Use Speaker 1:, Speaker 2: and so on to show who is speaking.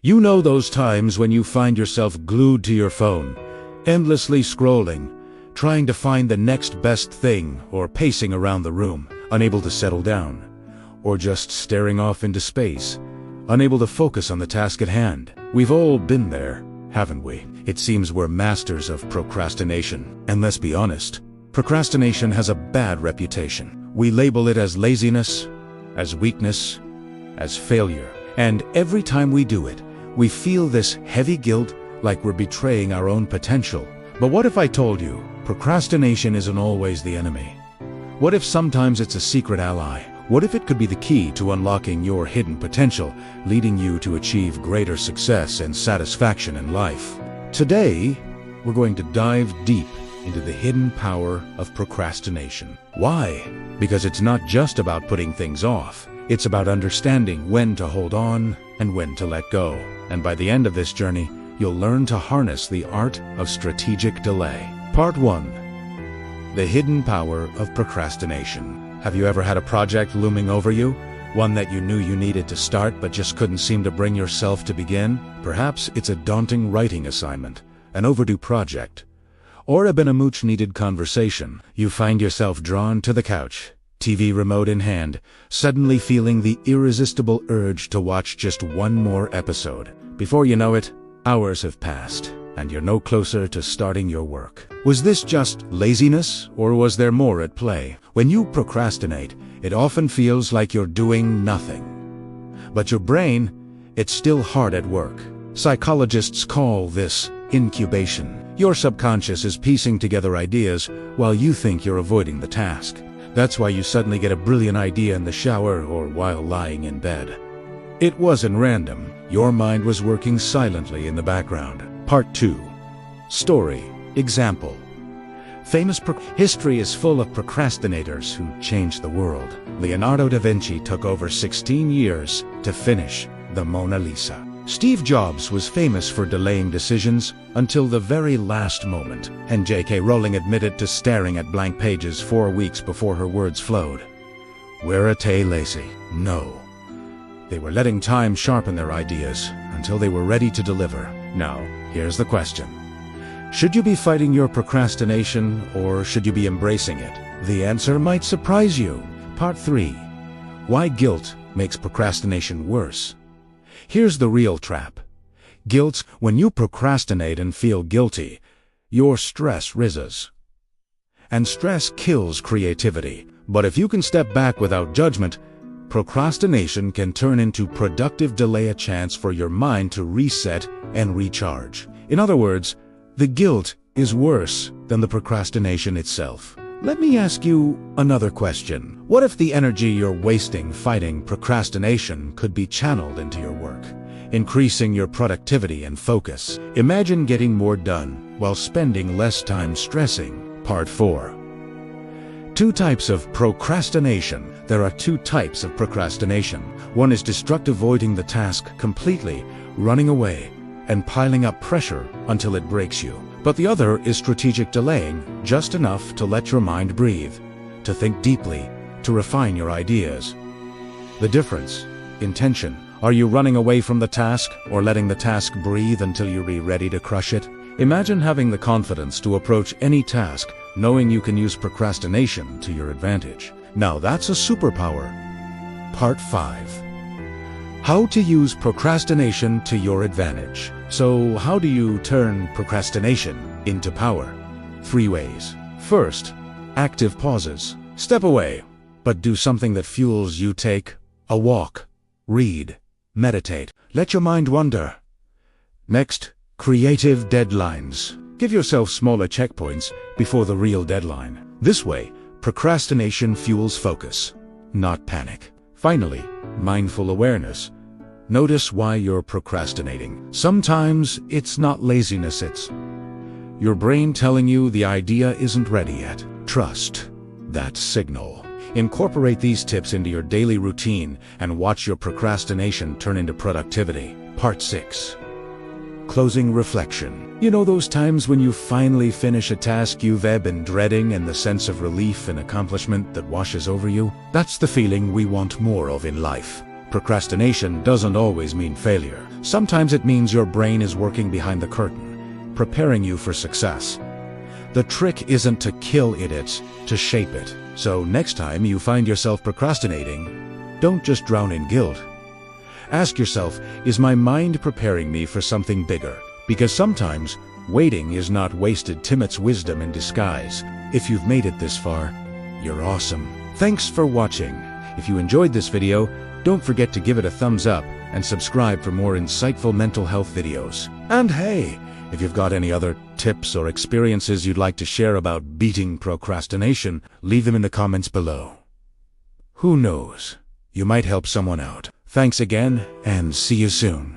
Speaker 1: You know those times when you find yourself glued to your phone, endlessly scrolling, trying to find the next best thing, or pacing around the room, unable to settle down, or just staring off into space, unable to focus on the task at hand. We've all been there, haven't we? It seems we're masters of procrastination. And let's be honest, procrastination has a bad reputation. We label it as laziness, as weakness, as failure. And every time we do it, we feel this heavy guilt, like we're betraying our own potential. But what if I told you, procrastination isn't always the enemy? What if sometimes it's a secret ally? What if it could be the key to unlocking your hidden potential, leading you to achieve greater success and satisfaction in life? Today, we're going to dive deep into the hidden power of procrastination. Why? Because it's not just about putting things off. It's about understanding when to hold on and when to let go. And by the end of this journey, you'll learn to harness the art of strategic delay. Part 1. The hidden power of procrastination. Have you ever had a project looming over you? One that you knew you needed to start but just couldn't seem to bring yourself to begin? Perhaps it's a daunting writing assignment, an overdue project, or a much-needed conversation. You find yourself drawn to the couch, TV remote in hand, suddenly feeling the irresistible urge to watch just one more episode. Before you know it, hours have passed, and you're no closer to starting your work. Was this just laziness, or was there more at play? When you procrastinate, it often feels like you're doing nothing. But your brain, it's still hard at work. Psychologists call this incubation. Your subconscious is piecing together ideas while you think you're avoiding the task. That's why you suddenly get a brilliant idea in the shower or while lying in bed. It wasn't random. Your mind was working silently in the background. Part 2. Story. Example. History is full of procrastinators who changed the world. Leonardo da Vinci took over 16 years to finish the Mona Lisa. Steve Jobs was famous for delaying decisions until the very last moment, and J.K. Rowling admitted to staring at blank pages 4 weeks before her words flowed. Verite Lacy. No. They were letting time sharpen their ideas until they were ready to deliver. Now, here's the question. Should you be fighting your procrastination, or should you be embracing it? The answer might surprise you. Part 3. Why guilt makes procrastination worse. Here's the real trap. Guilt. When you procrastinate and feel guilty, your stress rises. And stress kills creativity. But if you can step back without judgment, procrastination can turn into productive delay, a chance for your mind to reset and recharge. In other words, the guilt is worse than the procrastination itself. Let me ask you another question. What if the energy you're wasting fighting procrastination could be channeled into your work, increasing your productivity and focus? Imagine getting more done while spending less time stressing. Part 4. 2 types of procrastination. There are 2 types of procrastination. One is destructive, avoiding the task completely, running away, and piling up pressure until it breaks you. But the other is strategic, delaying just enough to let your mind breathe, to think deeply, to refine your ideas. The difference? Intention. Are you running away from the task, or letting the task breathe until you're ready to crush it? Imagine having the confidence to approach any task, knowing you can use procrastination to your advantage. Now that's a superpower. Part 5. How to use procrastination to your advantage. So how do you turn procrastination into power? 3 ways. First, active pauses. Step away, but do something that fuels you. Take a walk, read, meditate. Let your mind wander. Next, creative deadlines. Give yourself smaller checkpoints before the real deadline. This way, procrastination fuels focus, not panic. Finally, mindful awareness. Notice why you're procrastinating. Sometimes it's not laziness, it's your brain telling you the idea isn't ready yet. Trust that signal. Incorporate these tips into your daily routine and watch your procrastination turn into productivity. Part 6. Closing reflection. You know those times when you finally finish a task you've been dreading, and the sense of relief and accomplishment that washes over you? That's the feeling we want more of in life. Procrastination doesn't always mean failure. Sometimes it means your brain is working behind the curtain, preparing you for success. The trick isn't to kill it, it's to shape it. So next time you find yourself procrastinating, don't just drown in guilt. Ask yourself, is my mind preparing me for something bigger? Because sometimes, waiting is not wasted time, it's wisdom in disguise. If you've made it this far, you're awesome. Thanks for watching. If you enjoyed this video, don't forget to give it a thumbs up and subscribe for more insightful mental health videos. And hey, if you've got any other tips or experiences you'd like to share about beating procrastination, leave them in the comments below. Who knows? You might help someone out. Thanks again, and see you soon.